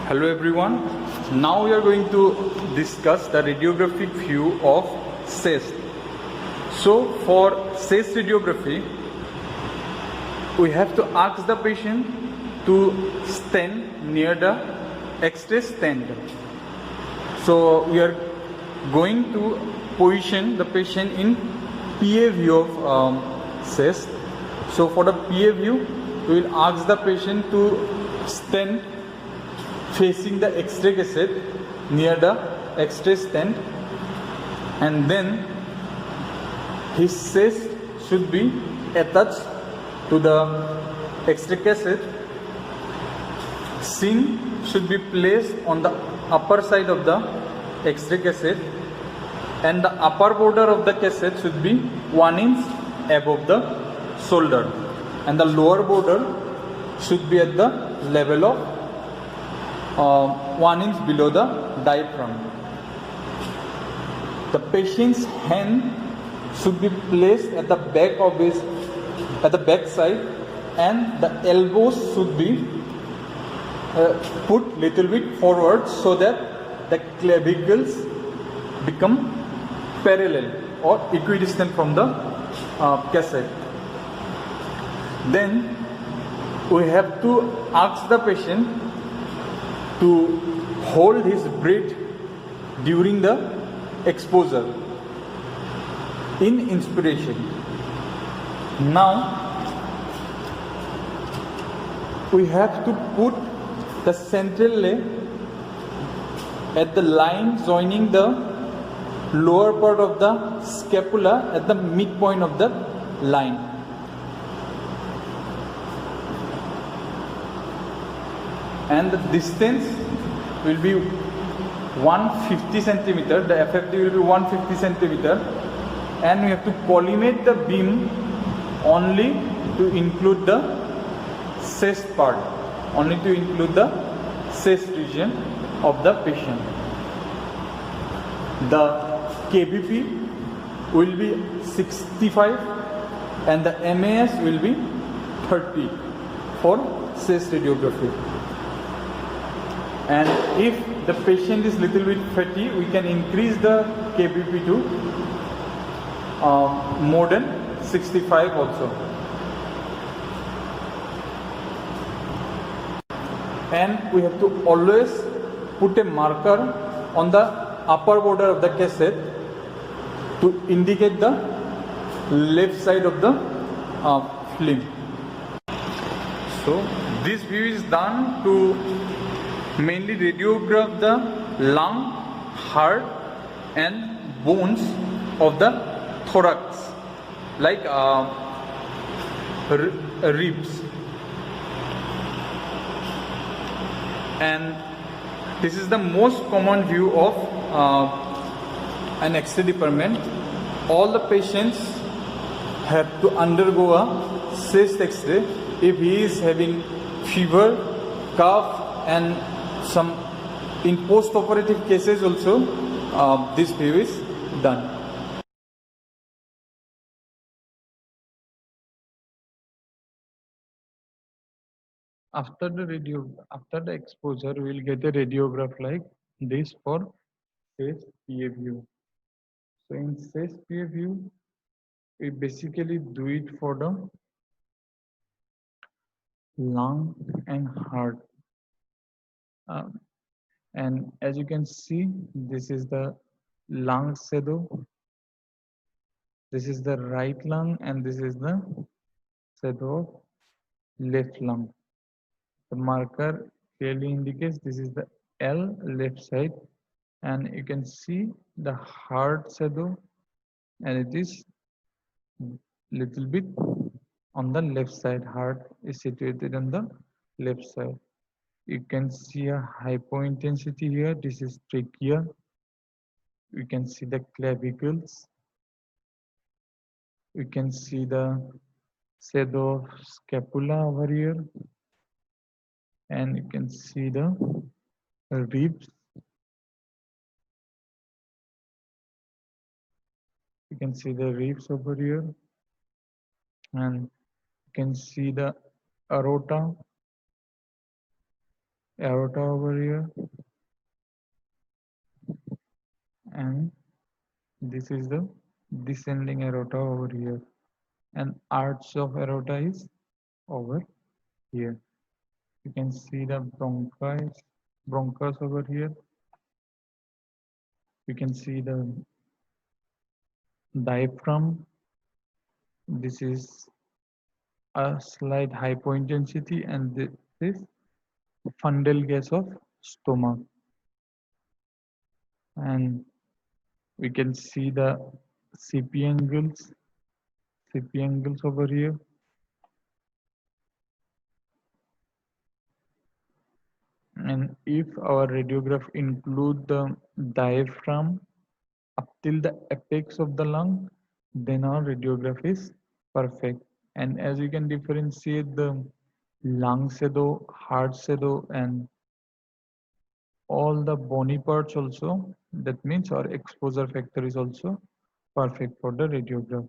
Hello everyone. Now we are going to discuss the radiographic view of CEST. So for CEST radiography, we have to ask the patient to stand near the X-ray stand. So we are going to position the patient in PA view of CEST. So for the PA view, we will ask the patient to stand facing the X-ray cassette near the X-ray stand, and then his chest should be attached to the X-ray cassette. Scene should be placed on the upper side of the X-ray cassette, and the upper border of the cassette should be 1 inch above the shoulder, and the lower border should be at the level of 1 inch below the diaphragm. The patient's hand should be placed at the back side, and the elbows should be put little bit forward so that the clavicles become parallel or equidistant from the cassette. Then we have to ask the patient to hold his breath during the exposure in inspiration. Now we have to put the central leg at the line joining the lower part of the scapula at the midpoint of the line. And the distance will be 150 centimeter. The FFD will be 150 centimeter, and we have to collimate the beam only to include the chest part, only to include the chest region of the patient. The KBP will be 65 and the MAS will be 30 for chest radiography. And if the patient is little bit fatty, we can increase the KBP to more than 65 also. And we have to always put a marker on the upper border of the cassette to indicate the left side of the film. So this view is done to mainly radiograph the lung, heart and bones of the thorax, like ribs. And this is the most common view of an X-ray department. All the patients have to undergo a chest X-ray if he is having fever, cough and some in post-operative cases also this view is done. After the exposure, we will get a radiograph like this for chest PA view. So in chest PA view, we basically do it for the lung and heart. And as you can see, this is the lung shadow, this is the right lung, and this is the shadow of left lung. The marker clearly indicates this is the L left side, and you can see the heart shadow, and it is little bit on the left side. Heart is situated on the left side. You can see a hypointensity here. This is trachea. We can see the clavicles. We can see the shadow of scapula over here, and you can see the ribs. You can see the ribs over here, and you can see the aorta, aorta over here, and this is the descending aorta over here, and arch of aorta is over here. You can see the bronchus over here. You can see the diaphragm. This is a slight hypointensity, and this is fundal gas of stomach. And we can see the CP angles over here. And if our radiograph include the diaphragm up till the apex of the lung, then our radiograph is perfect. And as you can differentiate the lung shadow, heart shadow, and all the bony parts also, that means our exposure factor is also perfect for the radiograph.